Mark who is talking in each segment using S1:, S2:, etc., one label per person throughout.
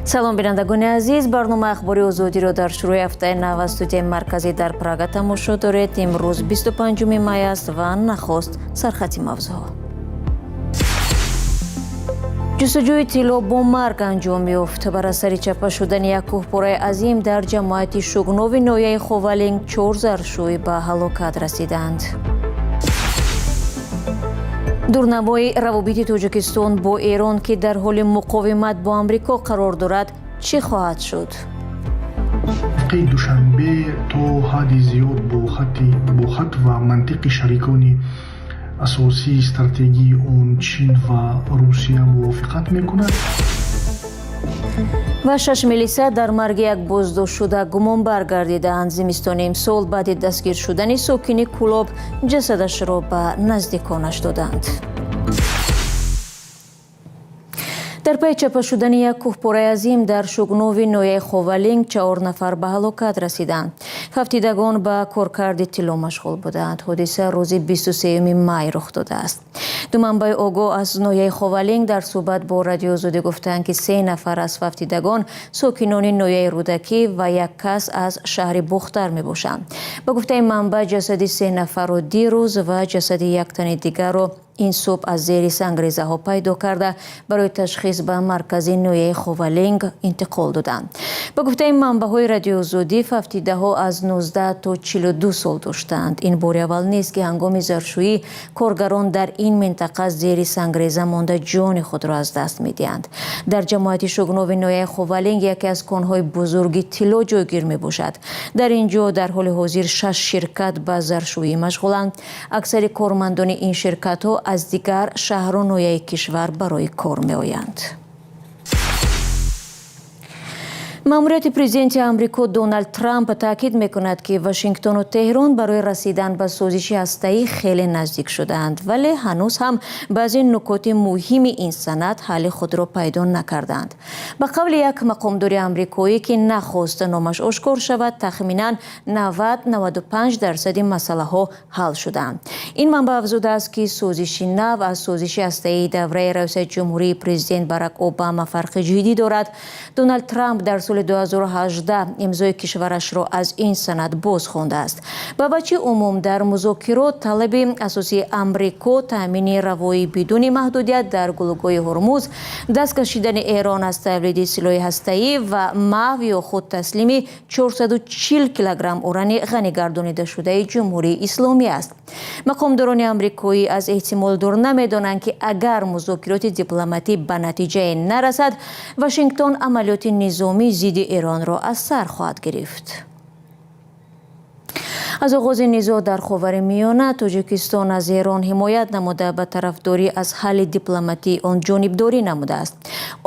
S1: салом бинандагони азиз, барнома ахбори озодиро дар шурӯи ҳафтаи нав аз студияи марказӣ дар Прага тамошо доред. имрӯз 25 май аст ва нахост сархати мавзӯъ. ҷустуҷӯи тилло бо марг анҷом ёфт. бар асари чапа шудани як кӯҳпораи азим дар ҷамоати шугнови ноҳияи Ховалинг 4 заршӯй ба ҳалокат расиданд. дурнамои равобити Тоҷикистон бо Эрон ки дар ҳоли муқовимат бо Амрико қарор дорад, чӣ хоҳад шуд?
S2: душанбе то ҳадди зиёд бо хат ва мантиқи шарикони асосии стратегии он Чин ва Русия мувофиқат мекунад.
S1: ва 6 милиса дар марги як боздоштшуда гумонбар гардидаанд. зимистони имсол баъди дастгир шудани сокини Кулоб ҷасадашро ба наздиконаш доданд. дар пайи чапа шудани як кӯҳпораи азим дар шугнови ноҳияи Ховалинг 4 нафар ба ҳалокат расиданд. хафтидагон ба коркарди тилло машғул буданд. ҳодиса рӯзи 23 май рух додааст. ду манбаи огоҳ аз ноҳияи Ховалинг дар суҳбат бо радиои Озодӣ гуфтанд ки 3 нафар аз хафтидагон сокинони ноҳияи Рӯдакӣ ва як кас аз шаҳри Бухтар мебошанд. ба гуфтаи манбаъ ҷасади 3 нафарро дирӯз ва ҷасади як тани дигарро ин субҳ аз зери сангрезаҳо пайдо карда барои ташхис ба маркази ноҳияи Ховалинг интиқол доданд. ба гуфтаи манбаъҳои радиои Озодӣ хафтидаҳо аз 19 то 42 сол доштанд. ин бори аввал нест ки ҳангоми заршӯӣ коргарон дар ин минтақа зери сангреза монда ҷони худро аз даст медиҳанд. дар ҷамоати шугнови ноҳияи Ховалинг яке аз конҳои бузурги тилло ҷойгир мебошад. дар ин ҷо дар ҳоли ҳозир 6 ширкат ба заршӯӣ машғуланд. аксари кормандони ин ширкатҳо аз дигар шаҳру ноҳияи кишвар барои кор меоянд. маъмурияти президенти Амрико Доналд Трамп таъкид мекунад ки Вашингтону Теҳрон барои расидан ба созиши ҳастаӣ хеле наздик шудаанд, вале ҳанӯз ҳам баъзе нукоти муҳими ин санад ҳалли худро пайдо накардаанд. ба қавли як мақомдори амрикоӣ ки нахост номаш ошкор шавад, тахминан 90-95% масъалаҳо ҳал шудаанд. ин манбаъ афзудааст ки созиши нав аз созиши ҳастаии давраи раисияти ҷумҳурии президент Барак Обама фарқи ҷиддӣ дорад. Доналд Трамп дар соли 2018 имзои кишварашро аз ин санад боз хондааст. ба ваҷҳи умум дар музокирот талаби асосии Амрико таъмини равои бидуни маҳдудият дар гулӯгоҳи Ҳормуз, даст кашидани Эрон аз тавлиди силоҳи ҳастаӣ ва маҳв ё худ таслими 440 килограмм урани ғанигардонидашудаи ҷумҳурии исломӣ аст. мақомдорони амрикоӣ аз эҳтимол дур намедонанд ки агар музокироти дипломатӣ ба натиҷае нарасад, Вашингтон амалиёти низомии зидди Эронро аз сар хоҳад гирифт. аз оғози низоъ дар Ховари Миёна, Тоҷикистон аз Эрон ҳимоят намуда ба тарафдорӣ аз ҳалли дипломатии он ҷонибдорӣ намудааст.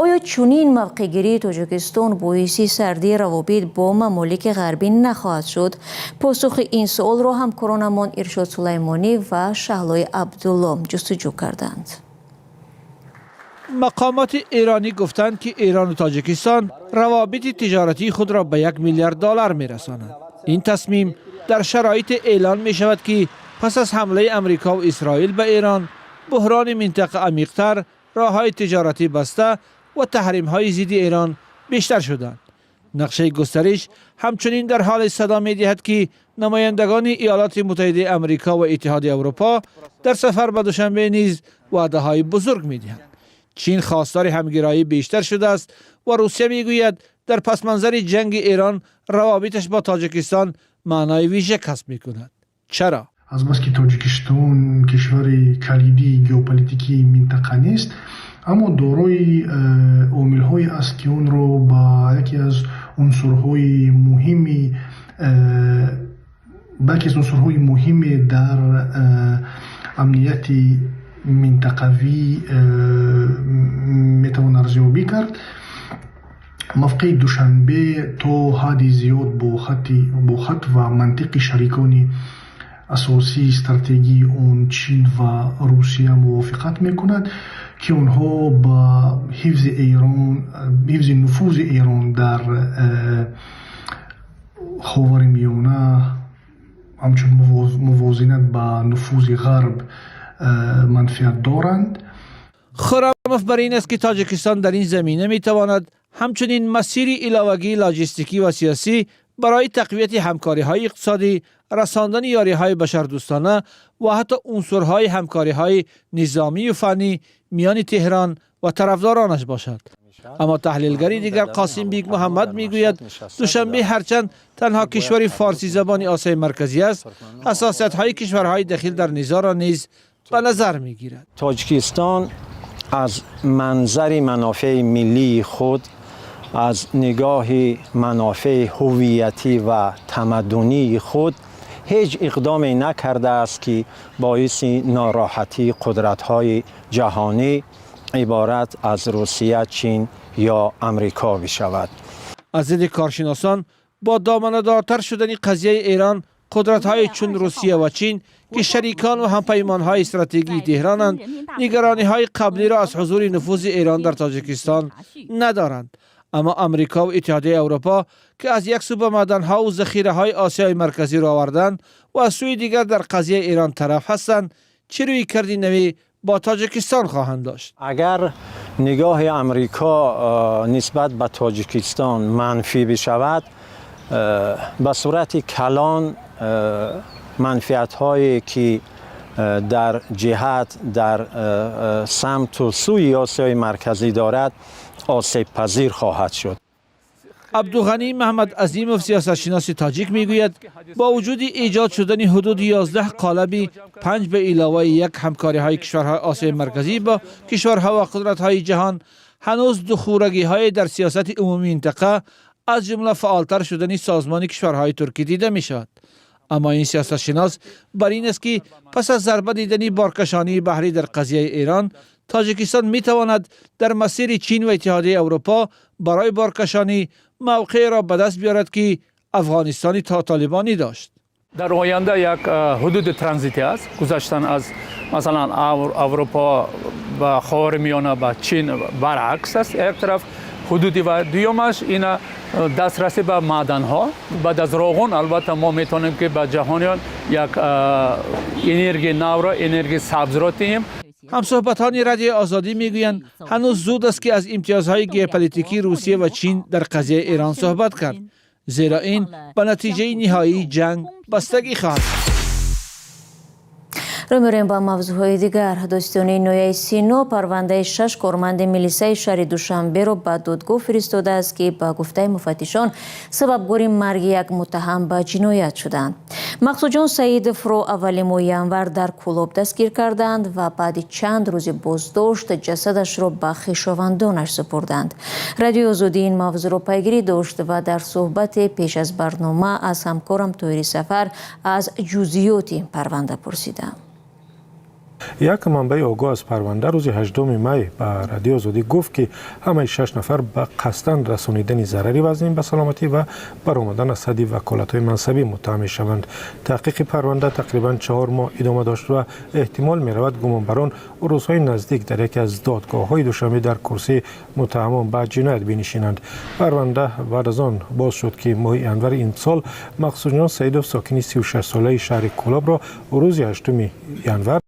S1: оё чунин мавқеъгирии Тоҷикистон боиси сардии равобит бо мамолики ғарбӣ нахоҳад шуд? посухи ин суолро ҳамкоронамон Иршод Сулаймонӣ ва Шаҳлои Абдулло ҷустуҷӯ карданд.
S3: مقامات ایرانی گفتند که ایران و تاجیکستان روابط تجارتی خود را به $1 میلیارد میرسانند. این تصمیم در شرایط اعلان می شود که پس از حمله امریکا و اسرائیل به ایران، بحران منطقه عمیق‌تر، راه‌های تجارتی بسته و تحریم‌های ضد ایران بیشتر شدند. نقشه گسترش همچنین در حال صدا می‌دهد که نمایندگان ایالات متحده آمریکا و اتحادیه اروپا در سفر به دوشنبه نیز وعده‌های بزرگ می‌دهند. چین خواستار همگرایی بیشتر شده است و روسیه میگوید در پس منظر جنگ ایران روابطش با تاجیکستان معنای ویژه کسب میکند. چرا؟
S2: از بس که تاجیکستان کشور کلیدی ژئوپلیتیکی منطقه نیست، اما دارای عامل‌هایی است که اون رو با یکی از عنصرهای مهمی در امنیت منطقوی میتوان ارزیابی کرد. موقع دوشنبه تا حدی زیاد با خط و منطق شریکانی اساسی استراتژی اون چین و روسیه موافقت میکند که اونها با حفظ نفوذ ایران در خاورمیانه همچون موازنت با نفوذ غرب منفعت دارند.
S3: خرامف بر این است که تاجیکستان در این زمینه میتواند همچنین مسیری علاوگی لاجستیکی و سیاسی برای تقویت همکاری‌های اقتصادی، رساندن یاری‌های بشردوستانه و حتی عنصرهای همکاری‌های نظامی و فنی میان تهران و طرفدارانش باشد. اما تحلیلگری دیگر قاسم بیگ محمد میگوید دوشنبه هرچند تنها کشور فارسی زبان آسیای مرکزی است، حساسیت‌های کشورهای دخیل در نزاع را نیز به نظر میگیرد.
S4: تاجیکستان از منظر منافع ملی خود، از نگاه منافع هویتی و تمدنی خود هیچ اقدامی نکرده است که باعث ناراحتی قدرت‌های جهانی عبارت از روسیه، چین یا امریکا بشود.
S3: از دید کارشناسان با دامنه‌دارتر شدن قضیه ایران، قدرت‌های چون روسیه و چین که شریکان و همپیمان‌های استراتژیکی تهرانند، نگرانی‌های قبلی را از حضور نفوذ ایران در تاجیکستان ندارند. اما امریکا و اتحادیه اروپا که از یک سو به معدن‌ها و ذخیره‌های آسیای مرکزی را آوردند و از سوی دیگر در قضیه ایران طرف هستند، چه رویکردی نوی با تاجیکستان خواهند داشت؟
S4: اگر نگاه امریکا نسبت به تاجیکستان منفی بشود، به صورت کلان منفعت‌هایی که در جهت در سمت و سوی آسیای مرکزی دارد آسیب پذیر خواهد شد.
S3: عبدالغنی محمد عظیموف سیاستشناس تاجیک میگوید با وجود ایجاد شدن حدود 11 قالب 5 به علاوه یک همکاری‌های کشورهای آسیای مرکزی با کشورها و قدرت‌های جهان، هنوز دخورگی‌های در سیاست عمومی منطقه از جمله فعالتر شدن سازمان کشورهای ترکی دیده می‌شود. اما این سیاستشناس بر این است که پس از ضربه دیدن بارکشانی بحری در قضیه ایران، تاجیکستان می‌تواند در مسیر چین و اتحادیه اروپا برای بارکشانی موقع را به دست بیارد که افغانستانی تا طالبانی داشت.
S5: در آینده یک حدود ترانزیتی است، گذشتن از مثلا اروپا و خاورمیانه به چین برعکس است. یک طرف حدودی و دومش این دسترسی به معدن ها. بعد از روغن البته ما میتونیم که به جهانیان یک انرژی نو را انرژی سبز را دهیم.
S3: همصحبتان رادیو آزادی میگویند هنوز زود است که از امتیازهای ژئوپلیتیکی روسیه و چین در قضیه ایران صحبت کرد، زیرا این به نتیجه نهایی جنگ بستگی خواهد.
S1: رو میریم با موضوعهای دیگر. دادستانی نویه سینو پرونده 6 کارمند میلیسای شهر دوشنبه را به دادگاه فرستاده است که با گفته مفتشان سببگوی مرگ یک متهم به جنایت شدند. مقصود جان سعید فرو اول ماه ینور در کلاب دستگیر کردند و بعد چند روز بازداشت جسدش را به خویشاوندانش سپردند. رادیو آزادی این موضوع را پیگیری داشت و در صحبت پیش از برنامه از همکارم طاهر سفر از جزئیات این پرونده پرسیدم.
S6: یک منبع آگاه از پرونده روز 18 می به رادیو آزادی گفت که همه 6 نفر به قصداً رسانیدن ضرری وزین به سلامتی و برآمدن از حد وکالت‌های منصبی متهم شوند. تحقیق پرونده تقریباً 4 ماه ادامه داشت و احتمال می‌رود گمانبران روزهای نزدیک در یکی از دادگاه‌های دوشنبه در کرسی متهمان به جنایت بنشینند. پرونده بعد از آن باز شد که ماه ینور این سال مقصود جان سعیدوف ساکن 36 ساله شهر کلاب را روز 8 ینور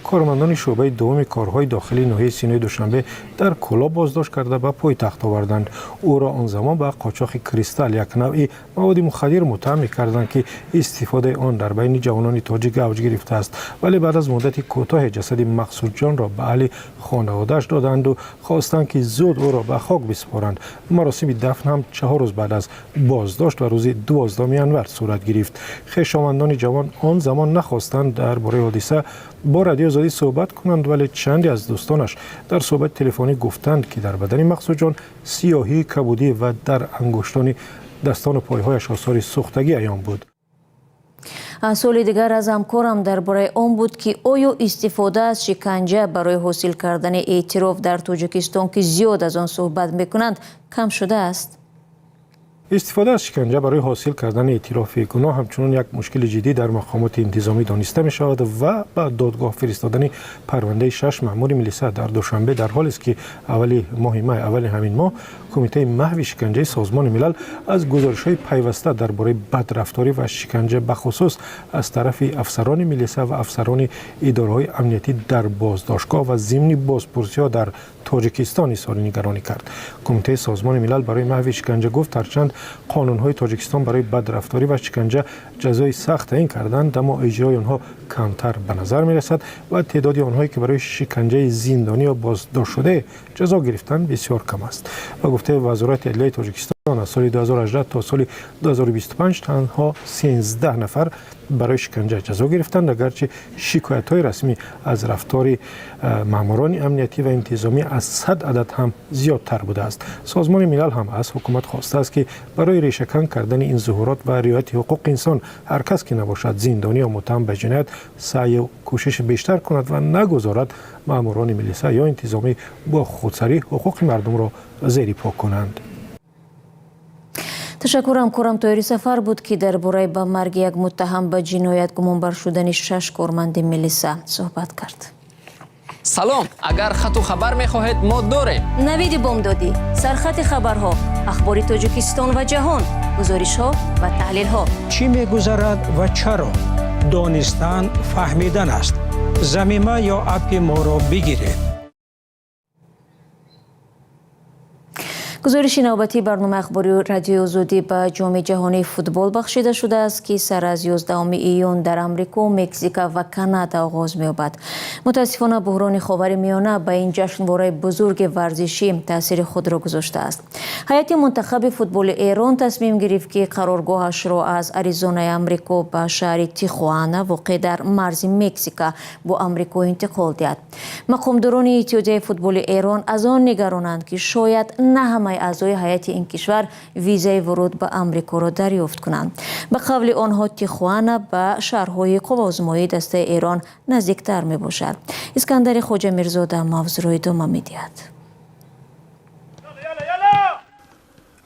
S6: کارمندان شعبه دوم کارهای داخلی ناحیه سینوی دوشنبه در کلاب بازداشت کرده به پایتخت آوردند. او را آن زمان به قاچاق کریستال، یک نوع مواد مخدر، متهم کردند که استفاده آن در بین جوانان تاجیک اوج گرفته است، ولی بعد از مدت کوتاه جسد مقصود جان را به اهل خانواده‌اش دادند و خواستند که زود او را به خاک بسپارند. مراسم دفن هم 4 روز بعد از بازداشت و روز 12 ینور صورت گرفت. خویشاوندان جوان آن زمان نخواستند درباره حادثه با رادیو آزادی صحبت کنند، ولی چندی از دوستانش در صحبت تلفنی گفتند که در بدن مقصود جان سیاهی، کبودی و در انگشتان دستان و پایهایش آثار سوختگی عیان بود.
S1: سوال دیگر از همکارم درباره آن بود که آیا استفاده از شکنجه برای حاصل کردن اعتراف در تاجیکستان که زیاد از آن صحبت میکنند کم شده است؟
S6: استفاده از شکنجه برای حاصل کردن اعتراف گناه همچنین یک مشکل جدی در مقامات انتظامی دانسته می شود و به دادگاه فرستادن پرونده 6 مأمور ملیسا در دوشنبه در حالی است که اول همین ماه کمیته محو شکنجه سازمان ملل از گزارش‌های پیوسته درباره بدرفتاری و شکنجه بخصوص از طرف افسران ملیسا و افسران اداره‌های امنیتی در بازداشتگاه و ضمن بازپرسی‌ها در تاجیکستان اظهار نگرانی کرد. کمیته سازمان ملل برای محو شکنجه گفت هرچند قانون‌های تاجیکستان برای بدرفتاری و شکنجه جزای سخت تعیین کردند، اما اجرای آنها کمتر به نظر می‌رسد و تعداد آنهایی که برای شکنجه زندانی یا بازداشت شده جزا گرفتند بسیار کم است. و گفته وزارت عدلیه تاجیکستان از سال 2018 تا سال 2025 تنها 13 نفر برای شکنجه جزا گرفتند، اگرچه شکایت‌های رسمی از رفتار ماموران امنیتی و انتظامی از 100 عدد هم زیادتر بوده است. سازمان ملل هم از حکومت خواسته است که برای ریشه‌کن کردن این ظهورات و رعایت حقوق انسان هر کس که نباشد زندانی یا متهم به جنایت سعی و کوشش بیشتر کند و نگذارد ماموران ملیسا یا انتظامی با خودسری حقوق مردم را زیر پا کنند.
S1: تشکرم کورم تویری سفر بود که درباره به مرگ یک متهم به جنایت گمانبر شدن 6 کارمند ملیسا صحبت کرد.
S7: سلام، اگر خط و خبر می‌خواهید ما داریم.
S1: نوید بامدادی، سرخط خبرها، اخبار تاجیکستان و جهان، گزارش‌ها و تحلیل‌ها.
S8: چی می‌گذرد و چرا؟ دانستن فهمیدن است. ضمیمه یا اپ ما را بگیرید.
S1: گزارش نوبتی برنامه اخباری رادیو آزادی به جام جهانی فوتبال بخشیده شده است که سر از 11 ایون در آمریکا، مکزیک و کانادا آغاز می‌یابد. متاسفانه بحران خاورمیانه به این جشنواره بزرگ ورزشی تاثیر خود را گذاشته است. هیئت منتخب فوتبال ایران تصمیم گرفت که قرارگاهش را از آریزونای آمریکا به شهر تیخوانا واقع در مرز مکزیک با آمریکا انتقال دهد. مقامداران اتحادیه فوتبال ایران از آن نگرانند که شاید نه همه اعضای هیئت این کشور ویزای ورود به آمریکا را دریافت کنند. به قول آنها تیخوانا به شهرهای قوازمایی دسته ایران نزدیکتر می باشد. اسکندر خواجه میرزاده موضوع را ادامه می دهد.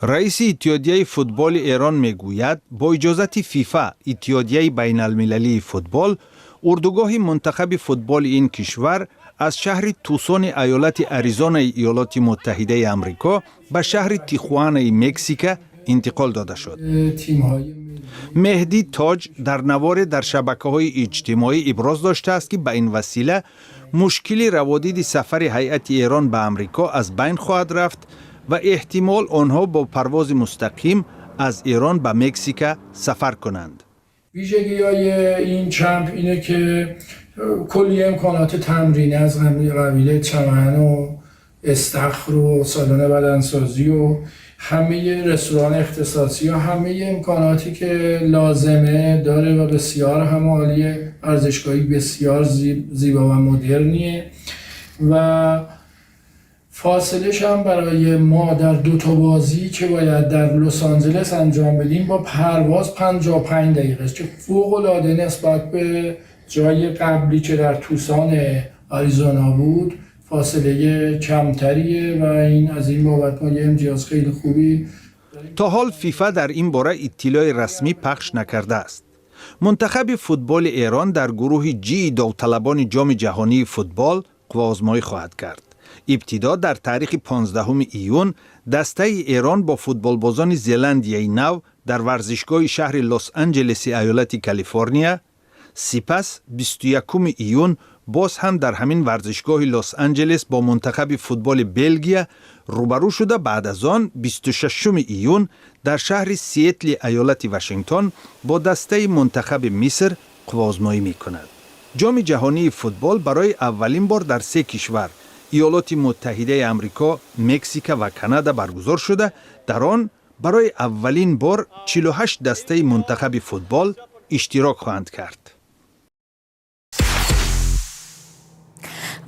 S9: رئیس اتحادیه فوتبال ایران میگوید با اجازت فیفا اتحادیه بین المللی فوتبال اردوگاه منتخب فوتبال این کشور از شهر توسون ایالت آریزونا ایالات متحده آمریکا به شهر تیخوانا مکزیک انتقال داده شد. مهدی تاج در نوار در شبکه‌های اجتماعی ابراز داشته است که به این وسیله مشکل روادید سفر هیئت ایران به آمریکا از بین خواهد رفت و احتمال آنها با پرواز مستقیم از ایران به مکزیک سفر کنند.
S10: ویژگی‌های این کمپ اینه که کلی امکانات تمرینی از قبیل چمن و استخر و سالن بدنسازی و همه رستوران اختصاصی و همه امکاناتی که لازمه داره و بسیار هم عالیه. ورزشگاهی بسیار زیبا و مدرنیه و فاصلش هم برای ما در 2 بازی که باید در لس آنجلس انجام بدیم با پرواز 55 دقیقه است که فوق‌العاده نسبت به جای قبلی که در توسان آریزونا بود فاصله کمتریه و این از این بابت ما یه امتیاز خیلی خوبی.
S9: تا حال فیفا در این باره اطلاع رسمی پخش نکرده است. منتخب فوتبال ایران در گروه جی داوطلبان جام جهانی فوتبال قوازمایی خواهد کرد. ابتدا در تاریخ 15 ایون دسته ایران با فوتبالبازان زلندیای نو در ورزشگاه شهر لس آنجلس ایالت کالیفرنیا، سپس 21 ایون باز هم در همین ورزشگاه لس آنجلس با منتخب فوتبال بلژیم روبرو شده. بعد از آن 26 ایون در شهر سیاتل ایالت واشنگتن با دسته منتخب مصر قوازمایی می کند. جام جهانی فوتبال برای اولین بار در 3 کشور ایالات متحده آمریکا، مکزیک و کانادا برگزار شده. در آن برای اولین بار 48 دسته منتخب فوتبال اشتراک خواهند کرد.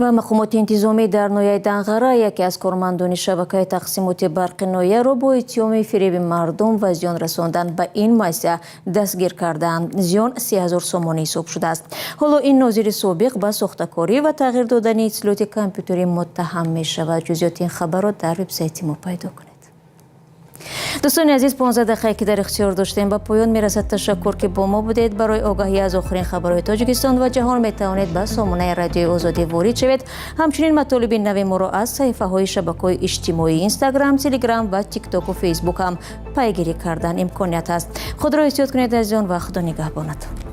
S1: و مقامات انتظامی در ناحیه دنغره یکی از کارمندان شبکه تقسیمات برق ناحیه را با اتهام فریب مردم و زیان رساندن به این مؤسسه دستگیر کردند. زیان 30,000 سومانی حساب شده است. حالا این ناظر سابق به ساختکاری و تغییر دادن اطلاعات کامپیوتری متهم می شود. جزئیات این خبر را در وبسایت ما پیدا کنید. دوستان عزیز 15 دقیقه که در اختیار داشتیم به پایان میرسد. تشکر که با ما بودید. برای آگاهی از آخرین خبرهای تاجیکستان و جهان می توانید به سامانه رادیو آزادی وارد شوید. همچنین مطالب نو ما را از صفحه های شبکه‌های اجتماعی اینستاگرام، تلگرام و تیک تاک و فیسبوک هم پیگیری کردن امکانیت است. خود را احتیاط کنید از آن و خدا نگهبانتان.